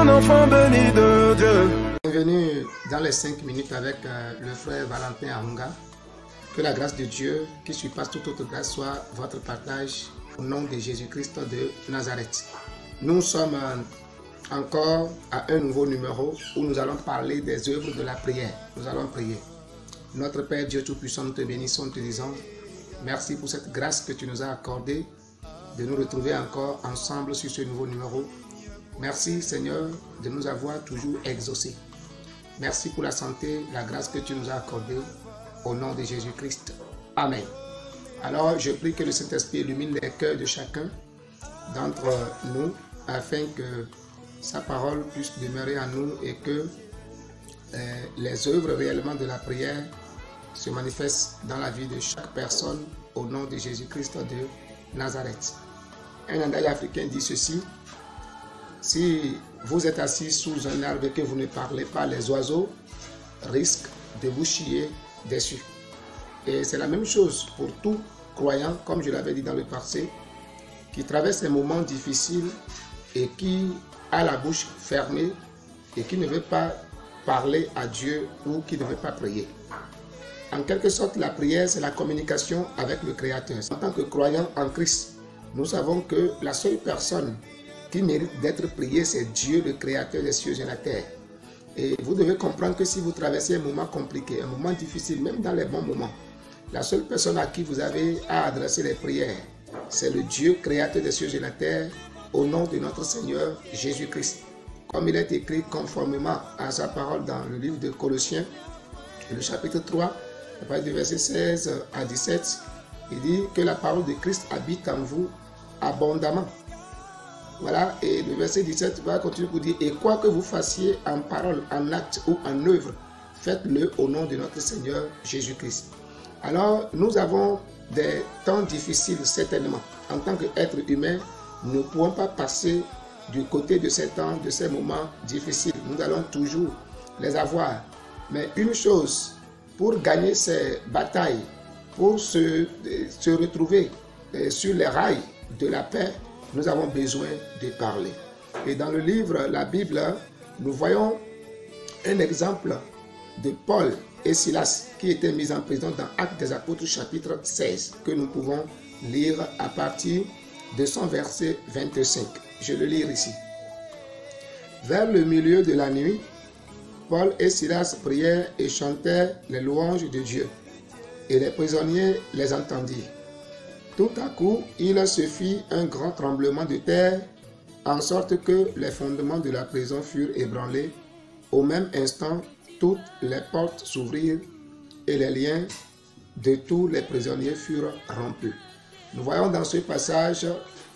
un enfant béni de Dieu. Bienvenue dans les 5 minutes avec le frère Valentin Ahunga. Que la grâce de Dieu, qui surpasse toute autre grâce, soit votre partage au nom de Jésus-Christ de Nazareth. Nous sommes encore à un nouveau numéro où nous allons parler des œuvres de la prière. Nous allons prier. Notre Père Dieu Tout-Puissant, nous te bénissons, te disons merci pour cette grâce que tu nous as accordée de nous retrouver encore ensemble sur ce nouveau numéro. Merci Seigneur de nous avoir toujours exaucés. Merci pour la santé, la grâce que tu nous as accordée au nom de Jésus-Christ. Amen. Alors je prie que le Saint-Esprit illumine les cœurs de chacun d'entre nous afin que sa parole puisse demeurer en nous et que les œuvres réellement de la prière se manifestent dans la vie de chaque personne au nom de Jésus-Christ de Nazareth. Un adage africain dit ceci: si vous êtes assis sous un arbre et que vous ne parlez pas, les oiseaux risquent de vous chier dessus. Et c'est la même chose pour tout croyant, comme je l'avais dit dans le passé, qui traverse un moment difficile et qui a la bouche fermée et qui ne veut pas parler à Dieu ou qui ne veut pas prier. En quelque sorte, la prière, c'est la communication avec le Créateur. En tant que croyant en Christ, nous savons que la seule personne qui mérite d'être priée, c'est Dieu, le Créateur des cieux et de la terre. Et vous devez comprendre que si vous traversez un moment compliqué, un moment difficile, même dans les bons moments, la seule personne à qui vous avez à adresser les prières, c'est le Dieu, Créateur des cieux et de la terre, au nom de notre Seigneur Jésus-Christ. Comme il est écrit conformément à sa parole dans le livre de Colossiens, le chapitre 3, à partir du verset 16 à 17, il dit que la parole de Christ habite en vous abondamment. Voilà, et le verset 17 va continuer pour dire: et quoi que vous fassiez en parole, en acte ou en œuvre, faites-le au nom de notre Seigneur Jésus-Christ. Alors, nous avons des temps difficiles, certainement. En tant qu'être humain, nous ne pouvons pas passer du côté de ces temps, de ces moments difficiles. Nous allons toujours les avoir. Mais une chose, pour gagner ces batailles, pour se retrouver sur les rails de la paix, nous avons besoin de parler. Et dans le livre, la Bible, nous voyons un exemple de Paul et Silas qui étaient mis en prison dans Actes des Apôtres chapitre 16, que nous pouvons lire à partir de son verset 25. Je le lis ici. Vers le milieu de la nuit, Paul et Silas prièrent et chantèrent les louanges de Dieu, et les prisonniers les entendirent. Tout à coup, il se fit un grand tremblement de terre, en sorte que les fondements de la prison furent ébranlés. Au même instant, toutes les portes s'ouvrirent et les liens de tous les prisonniers furent rompus. Nous voyons dans ce passage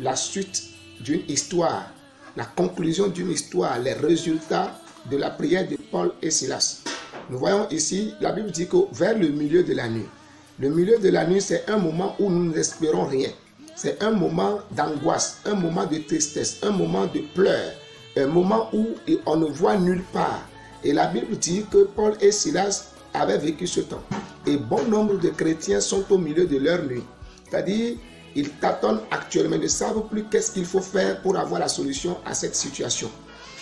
la suite d'une histoire, la conclusion d'une histoire, les résultats de la prière de Paul et Silas. Nous voyons ici, la Bible dit que vers le milieu de la nuit. Le milieu de la nuit, c'est un moment où nous n'espérons rien. C'est un moment d'angoisse, un moment de tristesse, un moment de pleurs, un moment où on ne voit nulle part. Et la Bible dit que Paul et Silas avaient vécu ce temps. Et bon nombre de chrétiens sont au milieu de leur nuit. C'est-à-dire, ils tâtonnent actuellement, ils ne savent plus qu'est-ce qu'il faut faire pour avoir la solution à cette situation.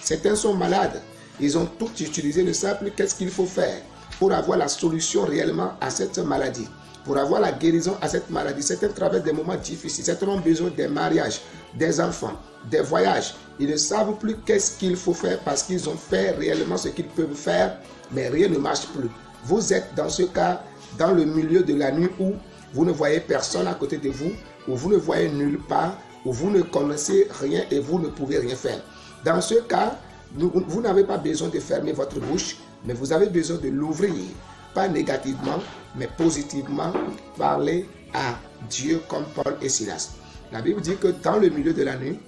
Certains sont malades, ils ont tout utilisé, ils ne savent plus qu'est-ce qu'il faut faire pour avoir la solution réellement à cette maladie, pour avoir la guérison à cette maladie. Certains traversent des moments difficiles, certains ont besoin des mariages, des enfants, des voyages. Ils ne savent plus qu'est-ce qu'il faut faire parce qu'ils ont fait réellement ce qu'ils peuvent faire, mais rien ne marche plus. Vous êtes dans ce cas, dans le milieu de la nuit où vous ne voyez personne à côté de vous, où vous ne voyez nulle part, où vous ne connaissez rien et vous ne pouvez rien faire. Dans ce cas, vous n'avez pas besoin de fermer votre bouche, mais vous avez besoin de l'ouvrir. Pas négativement, mais positivement, parler à Dieu comme Paul et Silas. La Bible dit que dans le milieu de la nuit,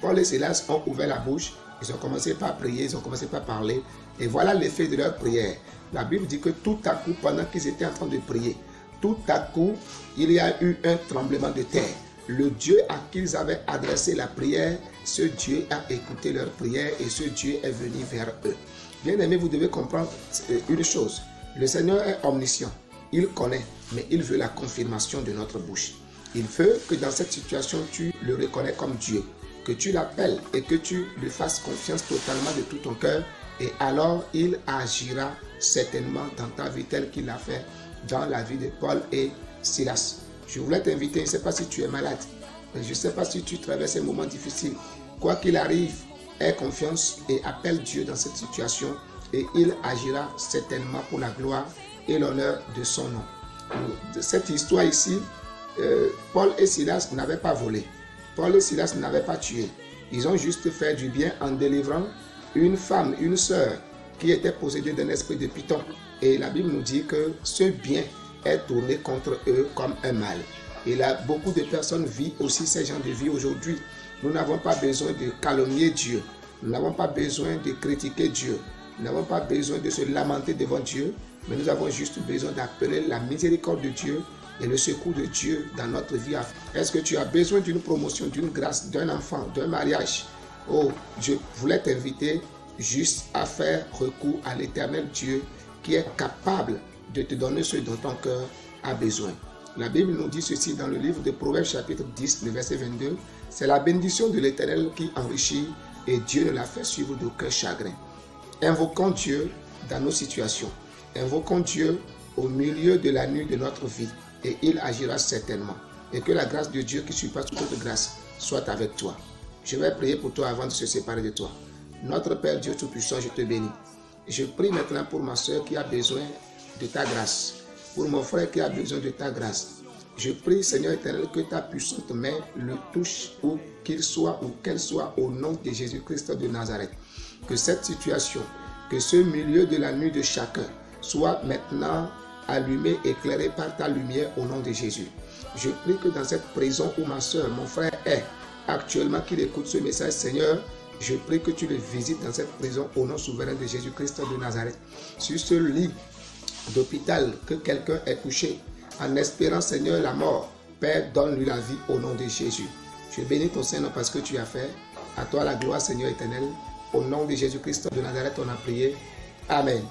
Paul et Silas ont ouvert la bouche, ils ont commencé par prier, ils ont commencé par parler, et voilà l'effet de leur prière. La Bible dit que tout à coup, pendant qu'ils étaient en train de prier, tout à coup, il y a eu un tremblement de terre. Le Dieu à qui ils avaient adressé la prière, ce Dieu a écouté leur prière et ce Dieu est venu vers eux. Bien-aimés, vous devez comprendre une chose. Le Seigneur est omniscient. Il connaît, mais il veut la confirmation de notre bouche. Il veut que dans cette situation, tu le reconnais comme Dieu. que tu l'appelles et que tu lui fasses confiance totalement de tout ton cœur, et alors il agira certainement dans ta vie tel qu'il l'a fait dans la vie de Paul et Silas. Je voulais t'inviter, je ne sais pas si tu es malade, mais je ne sais pas si tu traverses un moment difficile. Quoi qu'il arrive, aie confiance et appelle Dieu dans cette situation et il agira certainement pour la gloire et l'honneur de son nom. De cette histoire ici, Paul et Silas n'avaient pas volé. Paul et Silas n'avaient pas tué. Ils ont juste fait du bien en délivrant une femme, une sœur qui était possédée d'un esprit de python. Et la Bible nous dit que ce bien est tourné contre eux comme un mal. Et là, beaucoup de personnes vivent aussi ces gens de vie aujourd'hui. Nous n'avons pas besoin de calomnier Dieu. Nous n'avons pas besoin de critiquer Dieu. Nous n'avons pas besoin de se lamenter devant Dieu. Mais nous avons juste besoin d'appeler la miséricorde de Dieu et le secours de Dieu dans notre vie. Est-ce que tu as besoin d'une promotion, d'une grâce, d'un enfant, d'un mariage? Oh, je voulais t'inviter juste à faire recours à l'Éternel Dieu qui est capable de te donner ce dont ton cœur a besoin. La Bible nous dit ceci dans le livre de Proverbes chapitre 10, le verset 22. C'est la bénédiction de l'Éternel qui enrichit et Dieu ne la fait suivre d'aucun chagrin. Invoquons Dieu dans nos situations. Invoquons Dieu au milieu de la nuit de notre vie et il agira certainement. Et que la grâce de Dieu qui surpasse toute autre grâce soit avec toi. Je vais prier pour toi avant de se séparer de toi. Notre Père Dieu Tout-Puissant, je te bénis. Je prie maintenant pour ma soeur qui a besoin de ta grâce. Pour mon frère qui a besoin de ta grâce. Je prie, Seigneur éternel, que ta puissante main le touche où qu'il soit ou qu'elle soit au nom de Jésus-Christ de Nazareth. Que cette situation, que ce milieu de la nuit de chacun soit maintenant allumé, éclairé par ta lumière au nom de Jésus. Je prie que dans cette prison où ma soeur, mon frère est actuellement, qu'il écoute ce message, Seigneur, je prie que tu le visites dans cette prison au nom souverain de Jésus-Christ de Nazareth. Sur ce lit d'hôpital que quelqu'un est couché, en espérant, Seigneur, la mort, Père, donne-lui la vie au nom de Jésus. Je bénis ton Saint-Nom parce que tu as fait. À toi la gloire, Seigneur éternel. Au nom de Jésus-Christ de Nazareth, on a prié. Amen.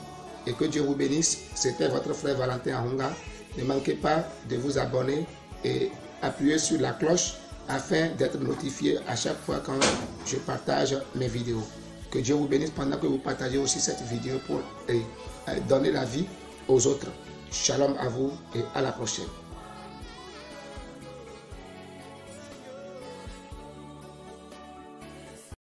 Et que Dieu vous bénisse. C'était votre frère Valentin Ahunga. Ne manquez pas de vous abonner et appuyer sur la cloche afin d'être notifié à chaque fois quand je partage mes vidéos. Que Dieu vous bénisse pendant que vous partagez aussi cette vidéo pour donner la vie aux autres. Shalom à vous et à la prochaine.